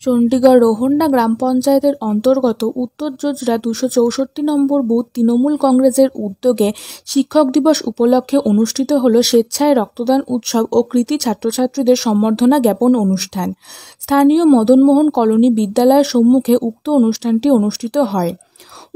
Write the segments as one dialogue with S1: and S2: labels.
S1: চণ্ডীগড় রোহন্ডা গ্রাম পঞ্চায়েতের অন্তর্গত উত্তর জোজরা 264 নম্বর বুথ তৃণমূল কংগ্রেসের উদ্যোগে শিক্ষক দিবস উপলক্ষে অনুষ্ঠিত হল স্বেচ্ছায় রক্তদান উৎসব ও কৃতী ছাত্রছাত্রীদের সম্বর্ধনা জ্ঞাপন অনুষ্ঠান। স্থানীয় মদনমোহন কলোনি বিদ্যালয়ের সম্মুখে উক্ত অনুষ্ঠানটি অনুষ্ঠিত হয়।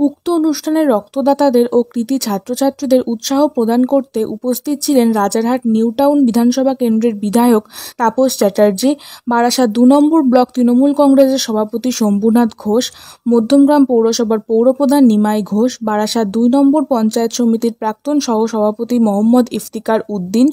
S1: উক্ত অনুষ্ঠানে রক্তদাতাদের ও কৃতী ছাত্রছাত্রীদের উৎসাহ প্রদান করতে উপস্থিত ছিলেন রাজারহাট নিউ টাউন বিধানসভা কেন্দ্রের বিধায়ক তাপস চ্যাটার্জি, বারাসাত 2 নম্বর ব্লক তৃণমূল কংগ্রেসের সভাপতি শম্ভুনাথ ঘোষ, মধ্যমগ্রাম পৌরসভার পৌরপ্রধান নিমাই ঘোষ, বারাসাত 2 নম্বর পঞ্চায়েত সমিতির প্রাক্তন সহসভাপতি মোহাম্মদ ইফতিকার উদ্দিন,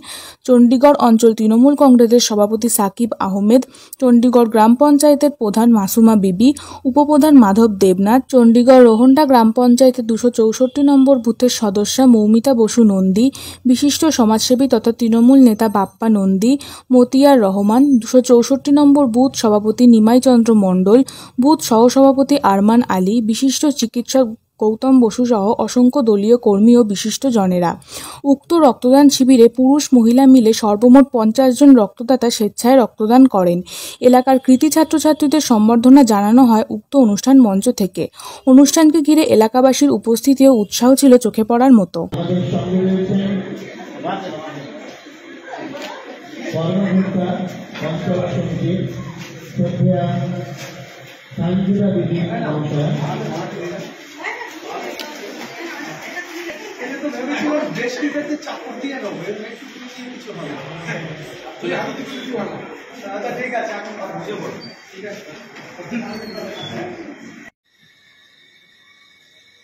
S1: চণ্ডীগড় অঞ্চল তৃণমূল কংগ্রেসের সভাপতি সাকিব আহমেদ, চণ্ডীগড় গ্রাম পঞ্চায়েতের প্রধান মাসুমা বিবি, উপপ্রধান মাধব দেবনাথ, চণ্ডীগড় রোহন্ডা গ্রাম পঞ্চায়েতের 264 নম্বর বুথের সদস্যা মৌমিতা বসু নন্দী, বিশিষ্ট সমাজসেবী তথা তৃণমূল নেতা বাপ্পা নন্দী, মতিয়ার রহমান, 264 নম্বর বুথ সভাপতি নিমাই চন্দ্র মণ্ডল, বুথ সহসভাপতি আরমান আলী, বিশিষ্ট চিকিৎসক গৌতম বসু সহ অসংখ্য দলীয় কর্মী ও বিশিষ্ট জনেরা। উক্ত রক্তদান শিবিরে পুরুষ মহিলা মিলে সর্বমোট 50 জন রক্তদাতা স্বেচ্ছায় রক্তদান করেন। এলাকার কৃতী ছাত্রছাত্রীদের সম্বর্ধনা জানানো হয় উক্ত অনুষ্ঠান মঞ্চ থেকে। অনুষ্ঠানকে ঘিরে এলাকাবাসীর উপস্থিতি ও উৎসাহ ছিল চোখে পড়ার মতো।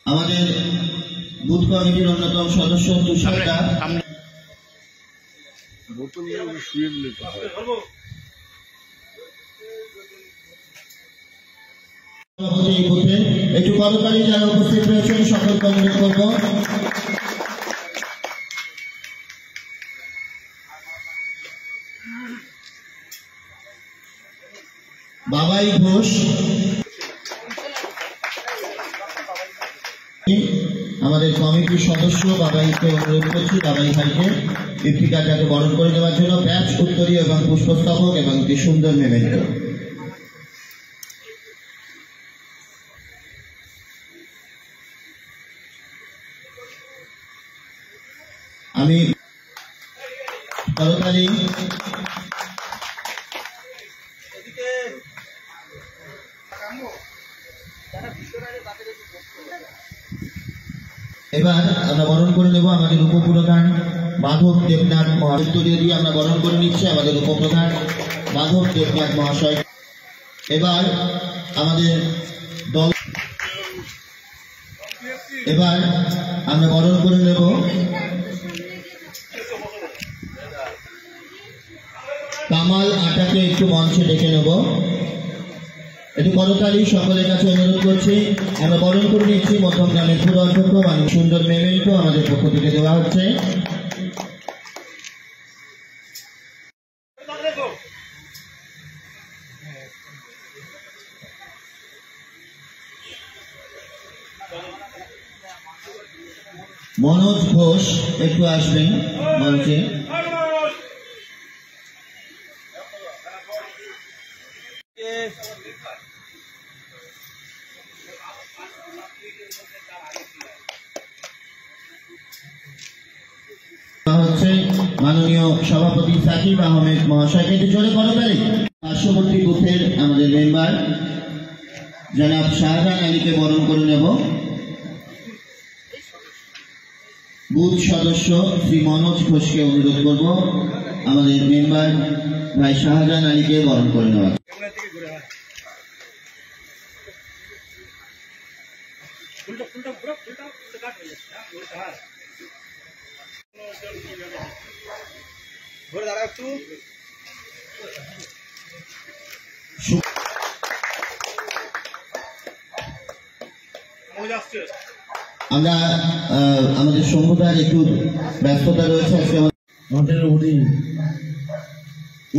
S2: আমাদের বুথ কমিটির অন্যতম সদস্য তুষারদা একটু করতালি যারা উপস্থিত রয়েছেন সকলকে অনুরোধ করব। বাবাই ঘোষ আমাদের কমিটির সদস্য, বাবাইকে অনুরোধ করছি বাবাই ভাইকে ইফতিকারটাকে বরণ করে দেওয়ার জন্য ব্যাচ উত্তরীয় এবং পুষ্পস্তবক এবং একটি সুন্দর মেমেন্টো। আমি করতালি এবার আমরা বরণ করে নেব আমাদের উপপ্রধান মাধব দেবনাথ মহাশয় দিয়ে আমরা বরণ করে নিচ্ছি আমাদের উপপ্রধান মাধব দেবনাথ মহাশয়। এবার আমাদের দল এবার আমরা বরণ করে নেব কামাল আটাকে একটু মঞ্চে ডেকে নেব। একটু করতালি সকলের কাছে অনুরোধ করছি। আমরা বরণ করে নিচ্ছি মধ্যমগ্রামের পুর অধ্যক্ষ মানুষ সুন্দর মেমেন্টো আমাদের পক্ষ থেকে দেওয়া হচ্ছে। মনোজ ঘোষ একটু আসবেন মঞ্চে। হচ্ছে মাননীয় সভাপতি সাকিব আহমেদ মহাশয়কে একটু জোরে করতালি। পার্শ্ববর্তী বুথের আমাদের মেম্বার জনাব শাহজাহান আলীকে বরণ করে নেব। বুথ সদস্য শ্রী মনোজ ঘোষকে অনুরোধ করব আমাদের মেম্বার ভাই শাহজাহান আলীকে বরণ করে নেওয়া। আমরা আমাদের সম্প্রদায়ের একটু ব্যস্ততা রয়েছে আজকে
S3: আমাদের অধীন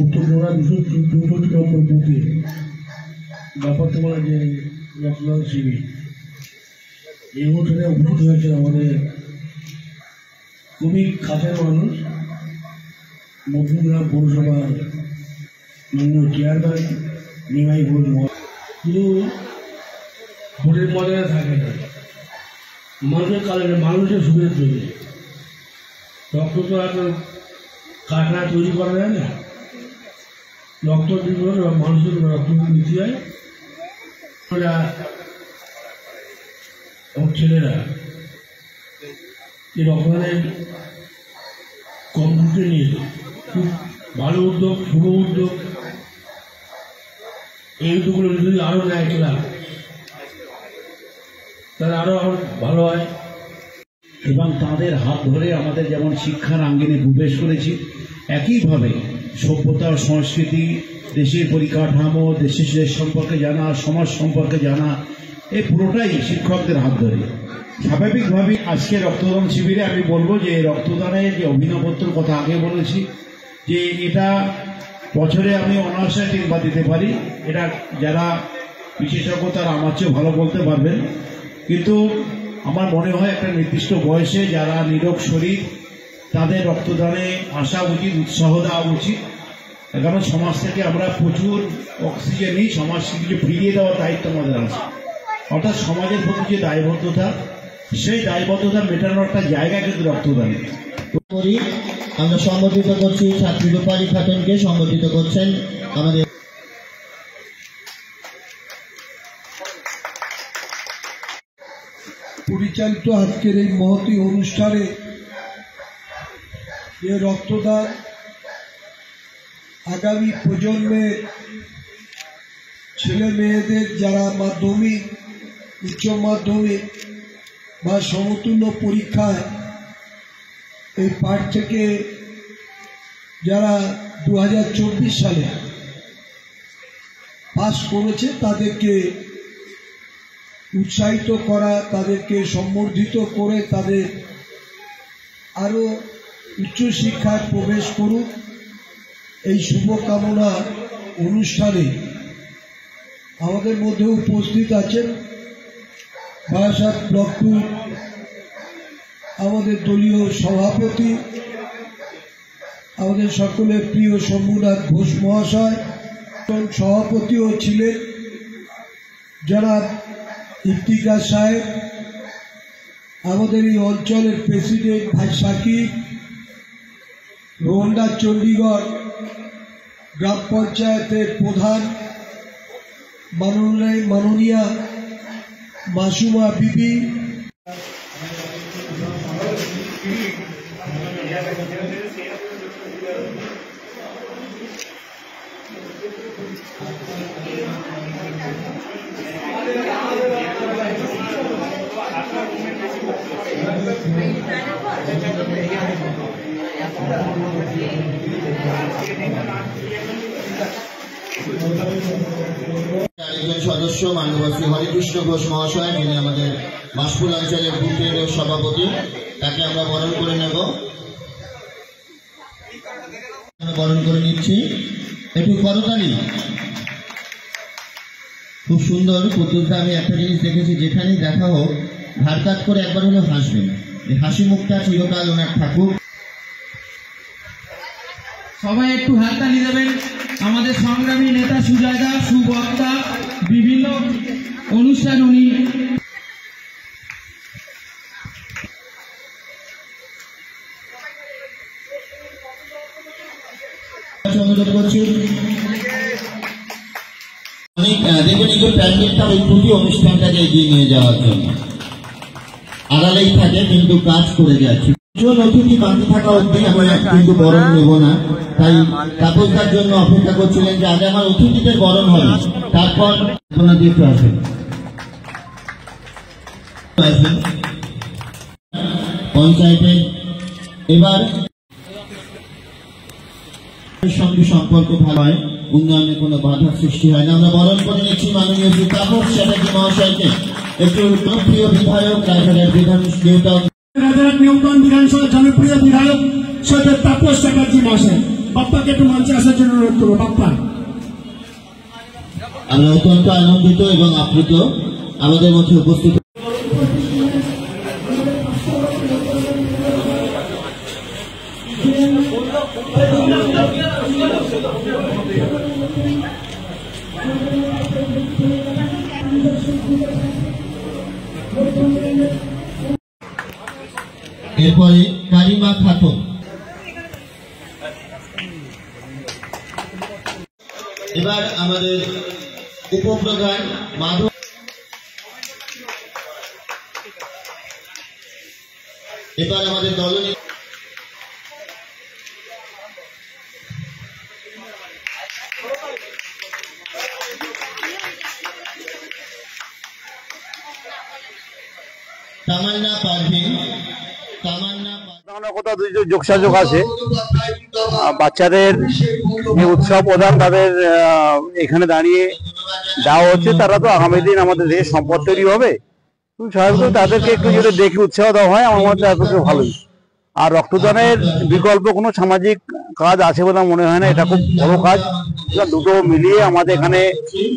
S3: উত্তর জোড়া 264 নম্বর বুথে ব্যাপারটা যে রক্তদান শিবির এই অনুষ্ঠানে উপস্থিত হয়েছে আমাদের খুবই কাছের মানুষ মধ্যমগ্রাম পৌরসভার মাননীয় চেয়ারম্যান নিমাই ভোট কিন্তু ভোটের মজাটা থাকে না, মানুষের কারণে, মানুষের সুখের জন্য। রক্ত তো আর কারখানা তৈরি করা যায় না, রক্ত দিতে হলে মানুষের রক্ত নিতে হয়। ছেলেরা এই রক্তদানের কম্পিউটার নিয়ে খুব ভালো উদ্যোগ, শুভ উদ্যোগ। এই উদ্যোগগুলো যদি আরও নেয় খেলা, তাহলে আরও ভালো হয়।
S4: এবং তাদের হাত ধরে আমাদের যেমন শিক্ষার আঙ্গিনে প্রবেশ করেছি, একইভাবে সভ্যতা, সংস্কৃতি, দেশের পরিকাঠামো, দেশ সম্পর্কে জানা, সমাজ সম্পর্কে জানা, এই পুরোটাই শিক্ষকদের হাত ধরে। স্বাভাবিকভাবেই আজকে রক্তদান শিবিরে আমি বলবো যে রক্তদানের যে অভিনবত্বর কথা আগে বলেছি, যে এটা বছরে আমি অনায়াসে 3 বার দিতে পারি। এটা যারা বিশেষজ্ঞ তারা আমার চেয়ে ভালো বলতে পারবেন, কিন্তু আমার মনে হয় একটা নির্দিষ্ট বয়সে যারা নিরোগ শরীর, তাদের রক্তদানে আসা উচিত, উৎসাহ দেওয়া উচিত। কারণ সমাজ থেকে আমরা প্রচুর অক্সিজেন নিই, সমাজকে কিছু ফিরিয়ে দেওয়ার দায়িত্ব আমাদের আছে। অর্থাৎ সমাজের প্রতি যে দায়বদ্ধতা, সেই দায়বদ্ধতা মেটানোর একটা জায়গা কিন্তু রক্তদানে।
S2: আমরা সম্বোধিত করছি ছাত্রী রূপালী খাতুনকে, সম্বোধিত করছেন আমাদের
S5: পরিচালিত আজকের এই মহতী অনুষ্ঠানে যে রক্তদান আগামী প্রজন্মের ছেলে মেয়েদের যারা মাধ্যমিক, উচ্চ মাধ্যমিক বা সমতুল্য পরীক্ষায় এই পাঠ থেকে যারা 2024 সালে পাস করেছে তাদেরকে উৎসাহিত করা, তাদেরকে সম্বর্ধিত করে তাদের আরও উচ্চশিক্ষায় প্রবেশ করুক, এই শুভকামনা অনুষ্ঠানে আমাদের মধ্যে উপস্থিত আছেন বারাসাত ব্লক 2 আমাদের দলীয় সভাপতি, আমাদের সকলের প্রিয় শম্ভুনাথ ঘোষ মহাশয়, সভাপতিও ছিলেন জনাব ইফতিকার সাহেব, আমাদের এই অঞ্চলের প্রেসিডেন্ট ভাই সাকিব, রোহনডা চণ্ডীগড় গ্রাম পঞ্চায়েতের প্রধান মাননীয়া মাসুমা বিবি,
S2: আরেকজন সদস্য মাননীয় শ্রী হরিকৃষ্ণ ঘোষ মহাশয়, যিনি আমাদের মাসফুল অঞ্চলের বুথের সভাপতি, তাকে আমরা বরণ করে নেব। বরণ করে নিচ্ছি, একটু করতালি। খুব সুন্দর পুতুলটা। আমি একটা জিনিস দেখেছি, যেখানেই দেখা হোক ঘাড় কাত করে একবার হলেও হাসবেন, এই হাসি মুখটা চিরকাল ওনার থাকুক।
S6: সবাই একটু হাততালি দেবেন। আমাদের সংগ্রামী নেতা, সুজাতা, সুবক্তা, বিভিন্ন অনুষ্ঠান উনি
S2: অনুরোধ করছি। অনেক দেখবেন এই যে প্যান্ডেলটা ওই দুটি অনুষ্ঠানটাকে এগিয়ে নিয়ে যাওয়ার জন্য আড়ালেই থাকে, কিন্তু কাজ করে যাচ্ছে। অতিথি বাকি থাকা অবধি আমরা কিন্তু বরণ নেব না, তাই তাপসদার জন্য অপেক্ষা করছিলেন যে আগে আমার অতিথিদের বরণ হবে, তারপর আপনারা দিয়ে আসবেন। পঞ্চায়েতে এবার সঙ্গে সম্পর্ক ভালো হয়, উন্নয়নে কোনো বাধা সৃষ্টি হয় না। আমরা বরণ করে নিচ্ছি মাননীয় শ্রী তাপস চ্যাটার্জি মহাশয়কে, একটু প্রিয় বিধায়ক, রায়গঞ্জের
S3: রাজারহাট নিউটাউন বিধানসভার জনপ্রিয় বিধায়ক সৈয়দ তাপস চ্যাটার্জি মহাশয়, বাপ্পাকে একটু মঞ্চে আসার জন্য অনুরোধ করবো। বাপ্পা,
S2: আমরা অত্যন্ত আনন্দিত এবং আপ্লুত আমাদের মধ্যে উপস্থিত এরপরে কারিমা খাতুন, এবার আমাদের উপপ্রধান মাধব, এবার আমাদের দলনেতা তামান্না পারভিন।
S7: যোগসাযোগ আছে বাচ্চাদের যে উৎসব প্রধান তাদের এখানে দাঁড়িয়ে দেওয়া হচ্ছে। তারা তো আগামী দিন আমাদের দেশের সম্পদ তৈরি হবে, স্বাভাবিক তাদেরকে একটু যদি দেখে উৎসাহ দেওয়া হয় আমার মধ্যে এত ভালোই। আর রক্তদানের বিকল্প কোনো সামাজিক কাজ আছে বলে মনে হয় না, এটা খুব বড় কাজ। দুটো মিলিয়ে আমাদের এখানে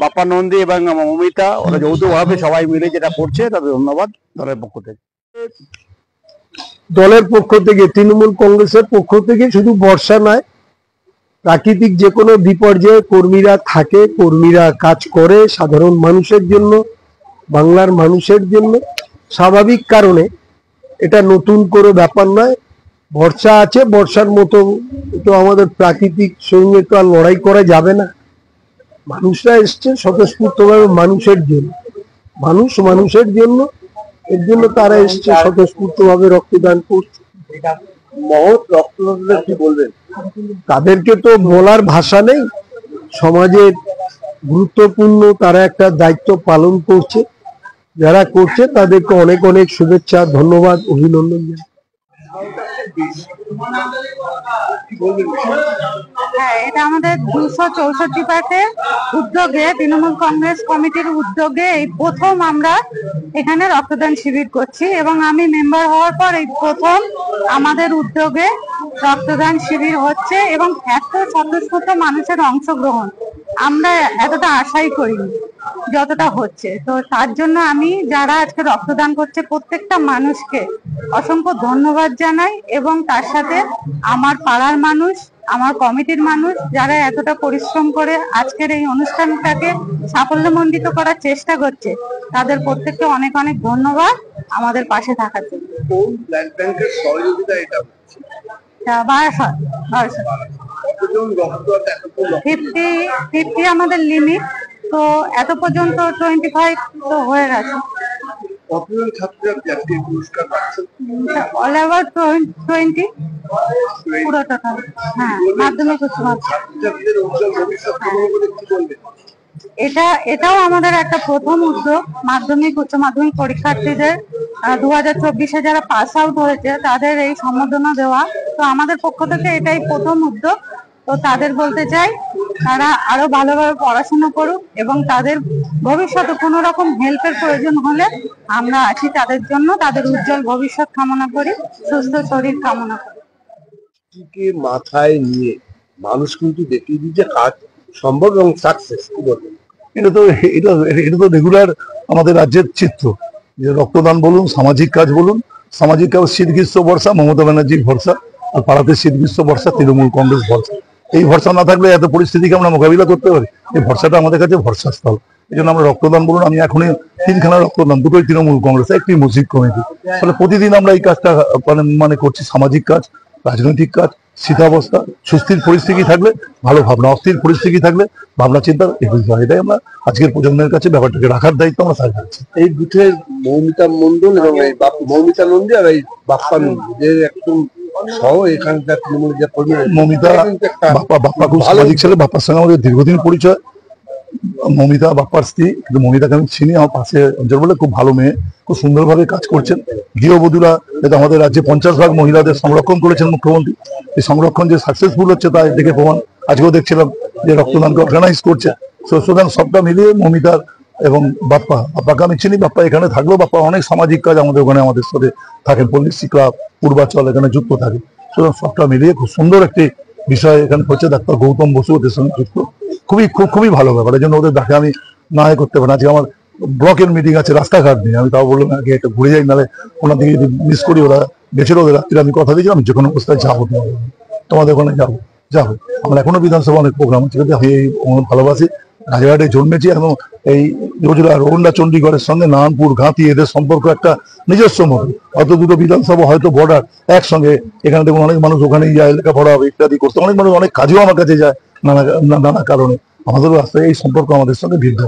S7: বাপ্পা নন্দী এবং মমিতা ওরা যৌথভাবে সবাই মিলে যেটা করছে তাদের ধন্যবাদ দলের পক্ষ থেকে।
S5: দলের পক্ষ থেকে, তৃণমূল কংগ্রেসের পক্ষ থেকে শুধু বর্ষা নয়, প্রাকৃতিক যে কোনো বিপর্যয়ে কর্মীরা থাকে, কর্মীরা কাজ করে সাধারণ মানুষের জন্য, বাংলার মানুষের জন্য। স্বাভাবিক কারণে এটা নতুন করে ব্যাপার নয়। বর্ষা আছে, বর্ষার মতো তো আমাদের প্রাকৃতিক সঙ্গে তো আর লড়াই করা যাবে না। মানুষরা এসছে স্বতঃস্ফূর্তভাবে মানুষের জন্য, মানুষ মানুষের জন্য, এর জন্য তারা এসছে স্বতঃস্ফূর্তভাবে রক্তদান করছে। মহৎ রক্তদান কি বলবেন? তাদেরকে তো বলার ভাষা নেই। সমাজের গুরুত্বপূর্ণ তারা একটা দায়িত্ব পালন করছে, যারা করছে তাদেরকে অনেক অনেক শুভেচ্ছা, ধন্যবাদ, অভিনন্দন জানাই।
S8: হ্যাঁ, এটা আমাদের 264 পার্টের উদ্যোগে, তৃণমূল কংগ্রেস কমিটির উদ্যোগে এই প্রথম আমরা এখানে রক্তদান শিবির করছি এবং আমি মেম্বার হওয়ার পর এই প্রথম আমাদের উদ্যোগে রক্তদান শিবির হচ্ছে এবং এত স্বতঃস্ফূর্ত মানুষের অংশগ্রহণ আমরা এতটা আশাই করিনি যতটা হচ্ছে। তো তার জন্য আমি যারা আজকে রক্তদান করছে প্রত্যেকটা মানুষকে অসংখ্য ধন্যবাদ জানাই এবং তার সাথে আমার পাড়ার মানুষ, আমার কমিটির মানুষ যারা এতটা পরিশ্রম করে আজকের এই অনুষ্ঠানটাকে সাফল্যমণ্ডিত করার চেষ্টা করছে, তাদের প্রত্যেককে অনেক অনেক ধন্যবাদ আমাদের পাশে থাকার জন্য। 50 আমাদের লিমিট, তো এত পর্যন্ত 25 তো হয়ে গেছে। অল ওভার 20 পুরো টোটাল। হ্যাঁ, মাধ্যমিক উচ্চ মাধ্যমিক। এটাও আমাদের একটা প্রথম উদ্যোগ। মাধ্যমিক উচ্চ মাধ্যমিক পরীক্ষার্থীদের 2024-এ যারা পাস আউট হয়েছে তাদের এই সম্মাননা দেওয়া, তো আমাদের পক্ষ থেকে এটাই প্রথম উদ্যোগ। তো তাদের বলতে চাই তারা আরো ভালোভাবে পড়াশোনা করুক এবং তাদের ভবিষ্যতে কোনো রকম হেল্পের প্রয়োজন হলে আমরা আছি তাদের জন্য। তাদের উজ্জ্বল ভবিষ্যৎ কামনা করি, সুস্থ শরীর কামনা করি।
S5: মাথায় নিয়ে মানুষ কিন্তু দেখিয়ে দিচ্ছে কাজ সম্ভব এবং সাকসেস। কি বলবেন?
S9: এটা তো রেগুলার আমাদের রাজ্যের চিত্র, যে রক্তদান বলুন, সামাজিক কাজ বলুন। সামাজিক কাজ শীত গ্রীষ্ম বর্ষা মমতা ব্যানার্জির ভরসা, আর পাড়াতে শীত গ্রীষ্ম বর্ষা তৃণমূল কংগ্রেস ভরসা। এই ভরসা না থাকলে এত পরিস্থিতিকে আমরা মোকাবিলা করতে পারি। এই ভরসাটা আমাদের কাছে ভরসাস্থল। এই জন্য আমরা রক্তদান বলুন, আমি এখনই 3খানা রক্তদান, দুটোই তৃণমূল কংগ্রেস, একটি মসজিদ কমিটি। ফলে প্রতিদিন আমরা এই কাজটা মানে করছি, সামাজিক কাজ, রাজনৈতিক কাজ। শীতাবস্থা, সুস্থির পরিস্থিতি থাকলে ভালো ভাবনা, অস্থির পরিস্থিতি থাকলে ভাবনা চিন্তা এগিয়ে যাওয়া। এটাই আমরা আজকের প্রজন্মের কাছে ব্যাপারটাকে রাখার দায়িত্ব আমরা সাহায্য করছি।
S5: এই বুথের মৌমিতা মন্ডল এবং এই মৌমিতা নন্দী আর এই বাপ্পা নন্দী যে একদম সহ এখানকার তৃণমূলের যে কর্মী।
S9: মমিতা বাপ্পা খুব সামাজিক ছেলে, বাপ্পার সঙ্গে আমাদের দীর্ঘদিন পরিচয়। মমিতা বাপ্পার স্ত্রী, কিন্তু মমিতাকে আমি চিনি, আমার পাশে অঞ্চল বলে, খুব ভালো মেয়ে, খুব সুন্দরভাবে কাজ করছেন। গৃহবধূরা যাতে আমাদের রাজ্যে 50 ভাগ মহিলাদের সংরক্ষণ করেছেন মুখ্যমন্ত্রী, এই সংরক্ষণ যে সাকসেসফুল হচ্ছে তাই দেখে প্রমাণ। আজকেও দেখছিলাম যে রক্তদানকে অর্গানাইজ করছে। সুতরাং সবটা মিলিয়ে মমিতার এবং বাপ্পাকে আমি চিনি। বাপ্পা এখানে থাকলেও বাপ্পা অনেক সামাজিক কাজ আমাদের ওখানে আমাদের সাথে থাকেন, পল্লীশ্রী ক্লাব, পূর্বাচল এখানে যুক্ত থাকে। সুতরাং সবটা মিলিয়ে খুব সুন্দর একটি বিষয় এখানে হচ্ছে। ডাক্তার গৌতম বসু ওদের সঙ্গে যুক্ত, খুবই ভালো ব্যাপার। এই জন্য ওদের ডাকে আমি না করতে পারি। আজকে আমার ব্লকের মিটিং আছে, রাস্তাঘাট নিয়ে, আমি তাও বললাম আগে একটা ঘুরে যাই, নাহলে ওনার দিকে যদি মিস করি। ওরা গেছিল, ওদের রাত্রে আমি কথা দিয়েছিলাম যে কোনো অবস্থায় যাবো, তোমাদের ওখানে যাবো। আমরা এখনো বিধানসভা অনেক প্রোগ্রাম আছে, আমি ভালোবাসি রাজারহাটে জন্মেছি এবং এই রোহন্ডা চণ্ডীগড়ের সঙ্গে নারায়ণপুর ঘাঁটি এদের সম্পর্ক একটা নিজস্ব মতো। অত দুটো বিধানসভা হয়তো বর্ডার একসঙ্গে, এখানে দেখুন অনেক মানুষ ওখানেই যায় লেখাপড়া হবে ইত্যাদি করতে, অনেক মানুষ অনেক কাজেও আমার কাছে যায় নানা কারণে। আমাদেরও রাস্তায় এই সম্পর্ক আমাদের সঙ্গে ভিন্ন।